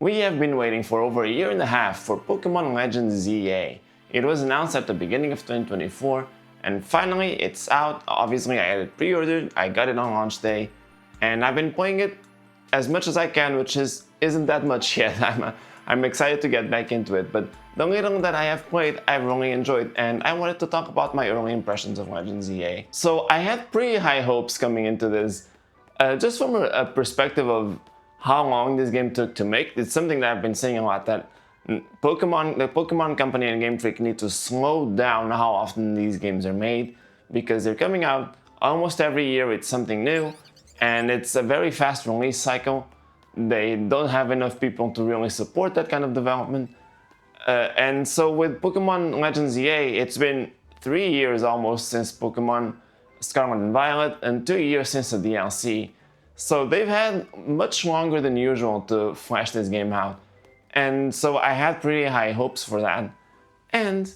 We have been waiting for over a year and a half for Pokémon Legends Z-A. It was announced at the beginning of 2024, and finally it's out. Obviously I had it pre-ordered, I got it on launch day, and I've been playing it as much as I can, which isn't that much yet. I'm excited to get back into it, but the little that I have played, I've really enjoyed, and I wanted to talk about my early impressions of Legends Z-A. So I had pretty high hopes coming into this, just from a perspective of how long this game took to make. It's something that I've been saying a lot, that the Pokemon company and Game Freak need to slow down how often these games are made, because they're coming out almost every year. It's something new, and it's a very fast release cycle. They don't have enough people to really support that kind of development. And so with Pokemon Legends Z-A, it's been 3 years almost since Pokemon Scarlet and Violet, and 2 years since the DLC. So they've had much longer than usual to flesh this game out. And so I had pretty high hopes for that. And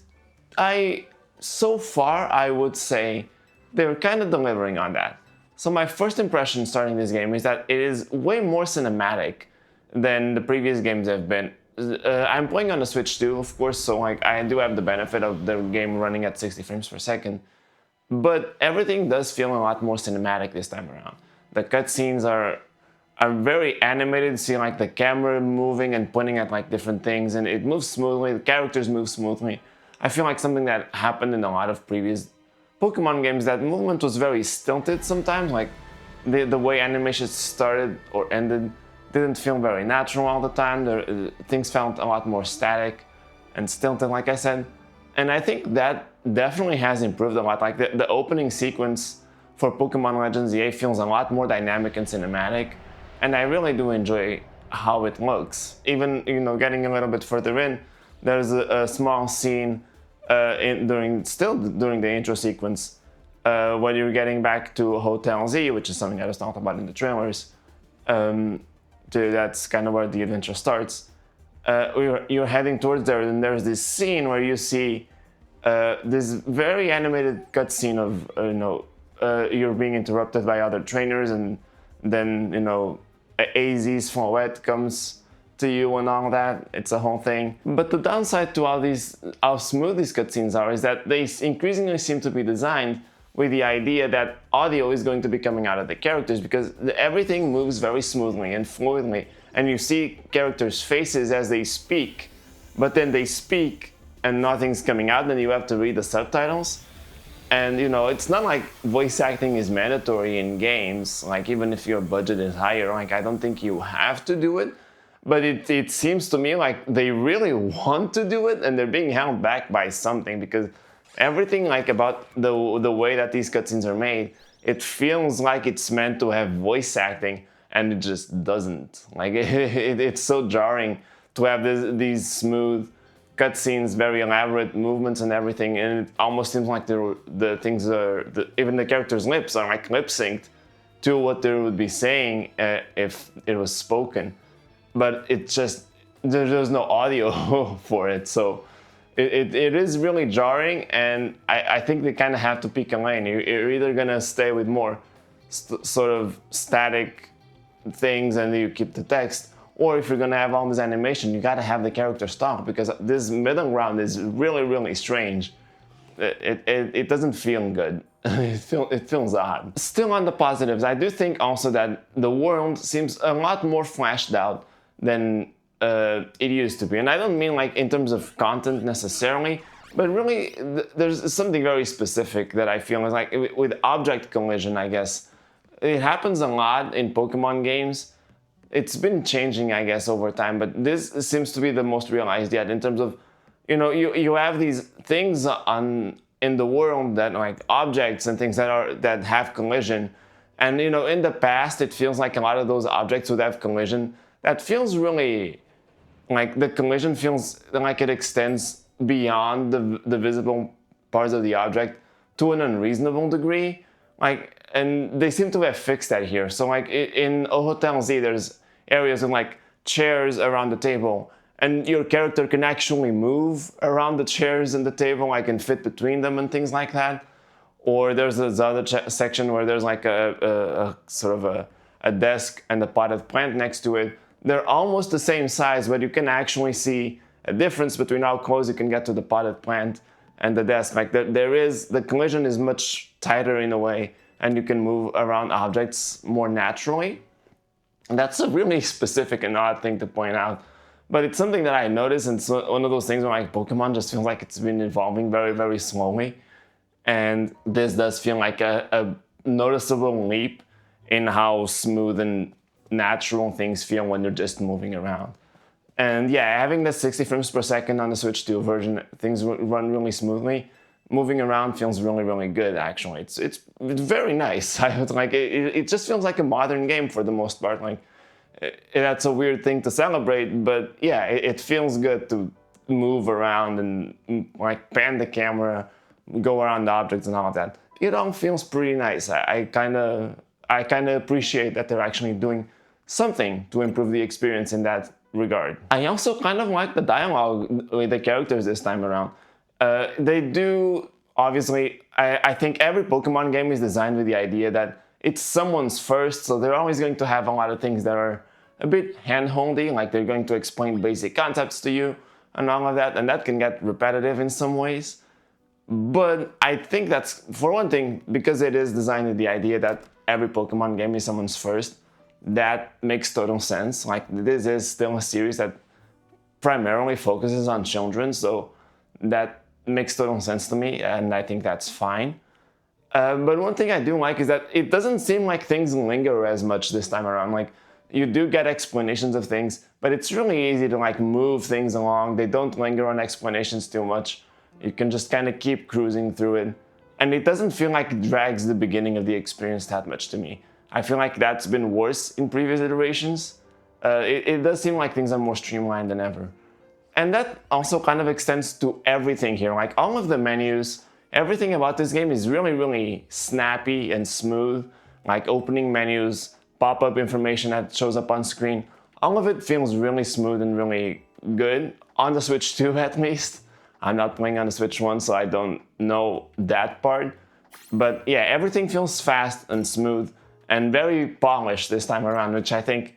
so far, I would say they're kind of delivering on that. So my first impression starting this game is that it is way more cinematic than the previous games have been. I'm playing on the Switch too, of course, so I do have the benefit of the game running at 60 frames per second. But everything does feel a lot more cinematic this time around. The cutscenes are very animated. See the camera moving and pointing at different things, and it moves smoothly. The characters move smoothly. I feel like something that happened in a lot of previous Pokemon games, that movement was very stilted sometimes. The way animations started or ended didn't feel very natural all the time. Things felt a lot more static and stilted, like I said. And I think that definitely has improved a lot. The opening sequence for Pokemon Legends Z-A feels a lot more dynamic and cinematic, and I really do enjoy how it looks. Even getting a little bit further in, there's a small scene during the intro sequence when you're getting back to Hotel Z, which is something I was talking about in the trailers. That's kind of where the adventure starts. You're heading towards there, and there's this scene where you see this very animated cutscene of you're being interrupted by other trainers, and then AZ's Follette comes to you and all that. It's a whole thing. But the downside to how smooth these cutscenes are is that they increasingly seem to be designed with the idea that audio is going to be coming out of the characters, because everything moves very smoothly and fluidly, and you see characters' faces as they speak, but then they speak and nothing's coming out, then you have to read the subtitles. And it's not like voice acting is mandatory in games. Even if your budget is higher, I don't think you have to do it. But it seems to me like they really want to do it, and they're being held back by something, because everything about the way that these cutscenes are made, it feels like it's meant to have voice acting, and it just doesn't. It's so jarring to have these smooth cutscenes, very elaborate movements and everything, and it almost seems like even the characters' lips are lip synced to what they would be saying if it was spoken. But there's no audio for it, so it is really jarring, and I think they kind of have to pick a lane. You're either gonna stay with more sort of static things and you keep the text, or if you're gonna have all this animation, you gotta have the characters talk, because this middle ground is really, really strange. It doesn't feel good. It feels odd. Still, on the positives, I do think also that the world seems a lot more fleshed out than it used to be. And I don't mean in terms of content necessarily, but really there's something very specific that I feel is with object collision, I guess. It happens a lot in Pokemon games. It's been changing, I guess, over time, but this seems to be the most realized yet, in terms of, you have these things in the world that objects and things that have collision. And in the past, it feels like a lot of those objects would have collision. That feels really the collision feels like it extends beyond the visible parts of the object to an unreasonable degree. And they seem to have fixed that here. So in Hotel Z, there's areas of chairs around the table, and your character can actually move around the chairs and the table, and fit between them and things like that. Or there's this other section where there's a sort of a desk and a potted plant next to it they're almost the same size, but you can actually see a difference between how close you can get to the potted plant and the desk. Like the collision is much tighter in a way, and you can move around objects more naturally. And that's a really specific and odd thing to point out. But it's something that I noticed, and it's one of those things where like Pokemon just feels like it's been evolving very, very slowly. And this does feel like a noticeable leap in how smooth and natural things feel when you're just moving around. And yeah, having the 60 frames per second on the Switch 2 version, things run really smoothly. Moving around feels really, really good, actually. It's very nice. It just feels like a modern game for the most part. Like, that's a weird thing to celebrate, but yeah, it feels good to move around and like pan the camera, go around the objects and all of that. It all feels pretty nice. I kind of appreciate that they're actually doing something to improve the experience in that regard. I also kind of like the dialogue with the characters this time around. They do, obviously, I think every Pokemon game is designed with the idea that it's someone's first, so they're always going to have a lot of things that are a bit hand-holdy, like they're going to explain basic concepts to you and all of that, and that can get repetitive in some ways. But I think that's, for one thing, because it is designed with the idea that every Pokemon game is someone's first, that makes total sense. Like, this is still a series that primarily focuses on children, so that makes total sense to me, and I think that's fine. But one thing I do like is that it doesn't seem like things linger as much this time around. Like, you do get explanations of things, but it's really easy to like move things along. They don't linger on explanations too much. You can just kind of keep cruising through it. And it doesn't feel like it drags the beginning of the experience that much to me. I feel like that's been worse in previous iterations. It does seem like things are more streamlined than ever. And that also kind of extends to everything here. Like, all of the menus, everything about this game is really, really snappy and smooth. Like opening menus, pop-up information that shows up on screen. All of it feels really smooth and really good, on the Switch 2 at least. I'm not playing on the Switch 1, so I don't know that part. But yeah, everything feels fast and smooth and very polished this time around, which I think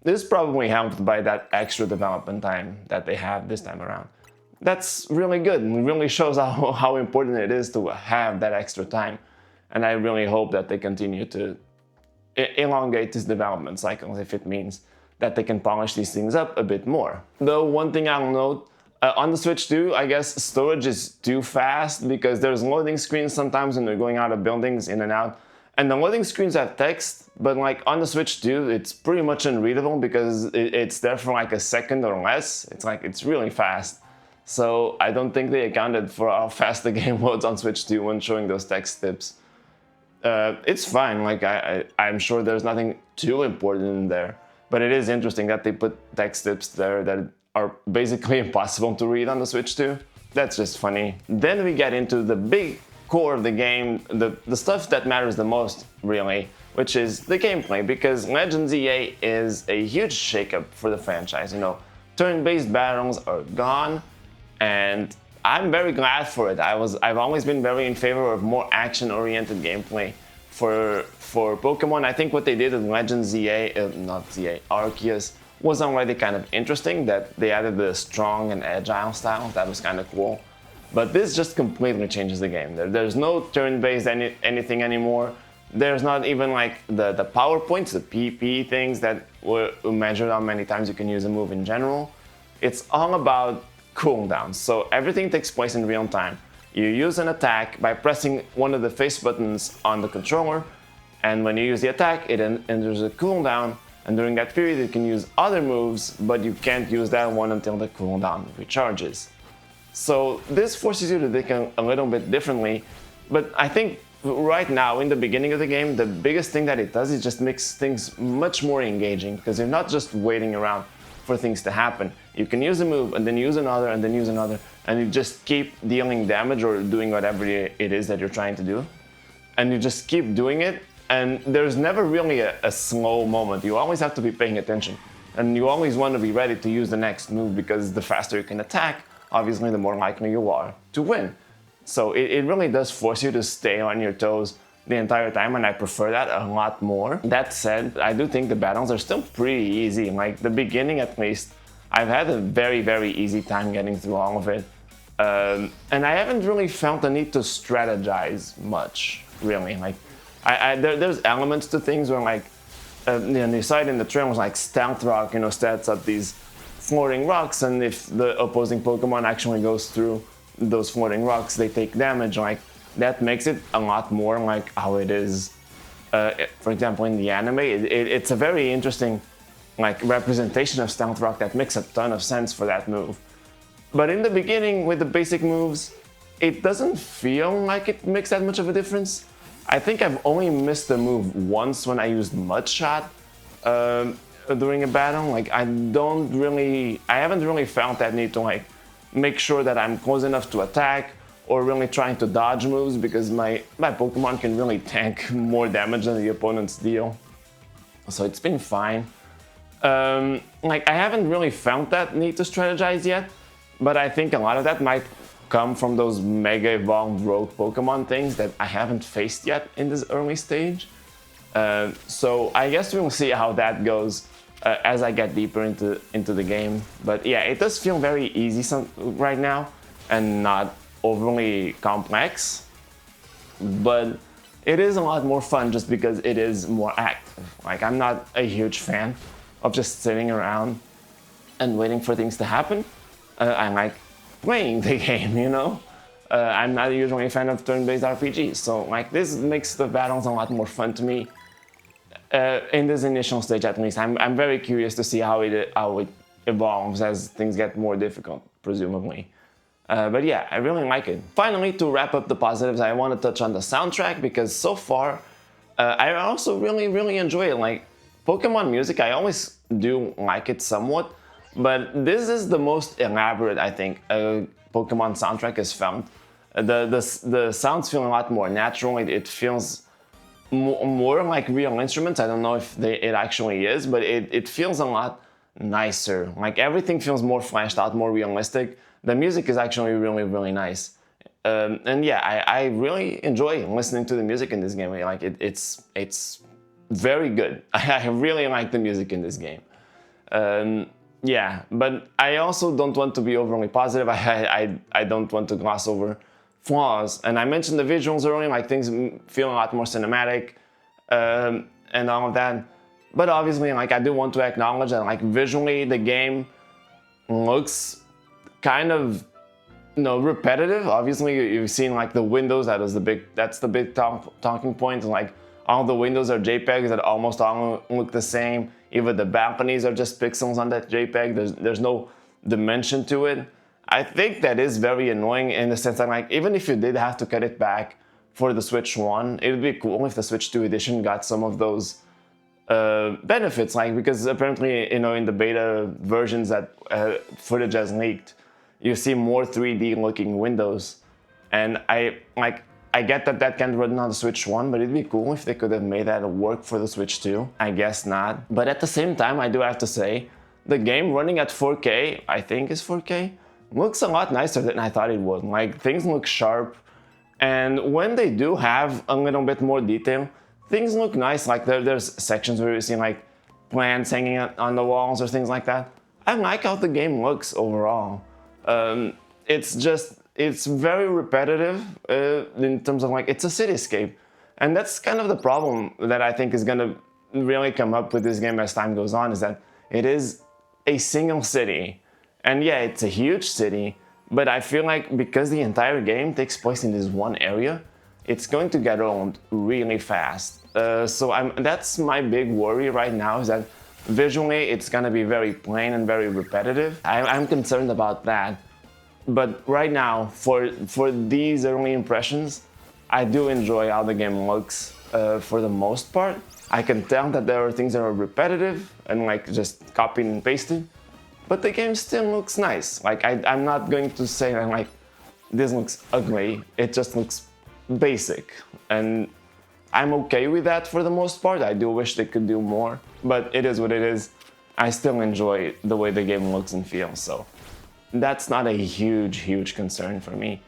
is probably helped by that extra development time that they have this time around. That's really good and really shows how important it is to have that extra time. And I really hope that they continue to elongate this development cycle if it means that they can polish these things up a bit more. Though one thing I'll note, on the Switch 2, I guess storage is too fast because there's loading screens sometimes when they're going out of buildings, in and out. And the loading screens have text, but like on the Switch 2, it's pretty much unreadable because it's there for like a second or less. It's really fast. So I don't think they accounted for how fast the game loads on Switch 2 when showing those text tips. It's fine, like I'm sure there's nothing too important in there. But it is interesting that they put text tips there that are basically impossible to read on the Switch 2. That's just funny. Then we get into the big core of the game, the stuff that matters the most, really, which is the gameplay, because Legends Z-A is a huge shakeup for the franchise. You know, turn-based battles are gone, and I'm very glad for it. I've always been very in favor of more action-oriented gameplay for Pokemon. I think what they did with Legends Z-A, not Z-A, Arceus, was already kind of interesting, that they added the strong and agile style. That was kind of cool. But this just completely changes the game. There's no turn-based anything anymore. There's not even like the power points, the PP things that were measured how many times you can use a move in general. It's all about cooldowns. So everything takes place in real time. You use an attack by pressing one of the face buttons on the controller, and when you use the attack, it enters a cooldown. And during that period, you can use other moves, but you can't use that one until the cooldown recharges. So this forces you to think a little bit differently, but I think right now, in the beginning of the game, the biggest thing that it does is just makes things much more engaging, because you're not just waiting around for things to happen. You can use a move, and then use another, and then use another, and you just keep dealing damage or doing whatever it is that you're trying to do. And you just keep doing it, and there's never really a slow moment. You always have to be paying attention, and you always want to be ready to use the next move, because the faster you can attack, obviously the more likely you are to win. So it really does force you to stay on your toes the entire time, and I prefer that a lot more. That said, I do think the battles are still pretty easy. Like the beginning at least, I've had a very, very easy time getting through all of it. And I haven't really felt the need to strategize much, really. Like, there's elements to things where, like, the side in the trailer was like Stealth Rock, stats up these floating rocks, and if the opposing Pokemon actually goes through those floating rocks, they take damage. Like, that makes it a lot more like how it is, for example, in the anime. It's a very interesting, like, representation of Stealth Rock that makes a ton of sense for that move. But in the beginning, with the basic moves, it doesn't feel like it makes that much of a difference. I think I've only missed the move once when I used Mud Shot during a battle. Like, I haven't really felt that need to, like, make sure that I'm close enough to attack or really trying to dodge moves, because my Pokemon can really tank more damage than the opponents deal. So it's been fine. Like, I haven't really felt that need to strategize yet, but I think a lot of that might come from those Mega Evolved Rogue Pokemon things that I haven't faced yet in this early stage. So I guess we'll see how that goes as I get deeper into the game. But yeah, it does feel very easy right now and not overly complex. But it is a lot more fun just because it is more active. Like, I'm not a huge fan of just sitting around and waiting for things to happen. I like playing the game, I'm not usually a fan of turn-based RPGs, so like this makes the battles a lot more fun to me. In this initial stage, at least, I'm very curious to see how it evolves as things get more difficult, presumably. But yeah, I really like it. Finally, to wrap up the positives, I want to touch on the soundtrack, because so far, I also really enjoy it. Like, Pokemon music, I always do like it somewhat, but this is the most elaborate, I think, Pokemon soundtrack has found. The sounds feel a lot more natural. It feels more like real instruments. I don't know if it actually is, but it feels a lot nicer. Like, everything feels more fleshed out, more realistic. The music is actually really nice. And yeah, I really enjoy listening to the music in this game. Like, it's very good. I really like the music in this game. Yeah, but I also don't want to be overly positive. I don't want to gloss over flaws. And I mentioned the visuals earlier, like things feel a lot more cinematic and all of that. But obviously, like, I do want to acknowledge that, like, visually the game looks kind of, repetitive. Obviously, you've seen like the windows. That's the big talking point. Like, all the windows are JPEGs that almost all look the same. Even the balconies are just pixels on that JPEG. There's no dimension to it. I think that is very annoying in the sense that, like, even if you did have to cut it back for the Switch 1, it would be cool if the Switch 2 edition got some of those benefits, like, because apparently, in the beta versions that footage has leaked, you see more 3D looking windows. And I get that can't run on the Switch 1, but it'd be cool if they could have made that work for the Switch 2. I guess not. But at the same time, I do have to say, the game running at 4K, I think is 4K, looks a lot nicer than I thought it would. Like, things look sharp. And when they do have a little bit more detail, things look nice. Like, there's sections where you see, like, plants hanging on the walls or things like that. I like how the game looks overall. It's very repetitive in terms of, like, it's a cityscape. And that's kind of the problem that I think is gonna really come up with this game as time goes on, is that it is a single city. And yeah, it's a huge city, but I feel like because the entire game takes place in this one area, it's going to get old really fast. So that's my big worry right now, is that visually it's gonna be very plain and very repetitive. I'm concerned about that. But right now, for these early impressions, I do enjoy how the game looks for the most part. I can tell that there are things that are repetitive and, like, just copied and pasted, but the game still looks nice. Like, I'm not going to say that, like, this looks ugly. It just looks basic, and I'm okay with that for the most part. I do wish they could do more, but it is what it is. I still enjoy the way the game looks and feels, so that's not a huge concern for me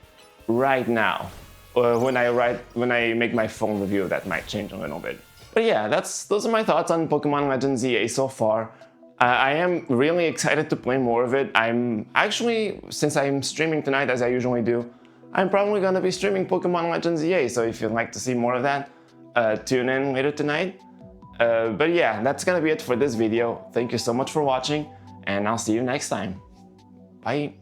right now. when I make my full review, that might change a little bit. But yeah, those are my thoughts on Pokémon Legends Z-A so far. I am really excited to play more of it. I'm actually, since I'm streaming tonight as I usually do, I'm probably gonna be streaming Pokémon Legends Z-A, so if you'd like to see more of that, tune in later tonight. But yeah, that's gonna be it for this video. Thank you so much for watching, and I'll see you next time. Bye!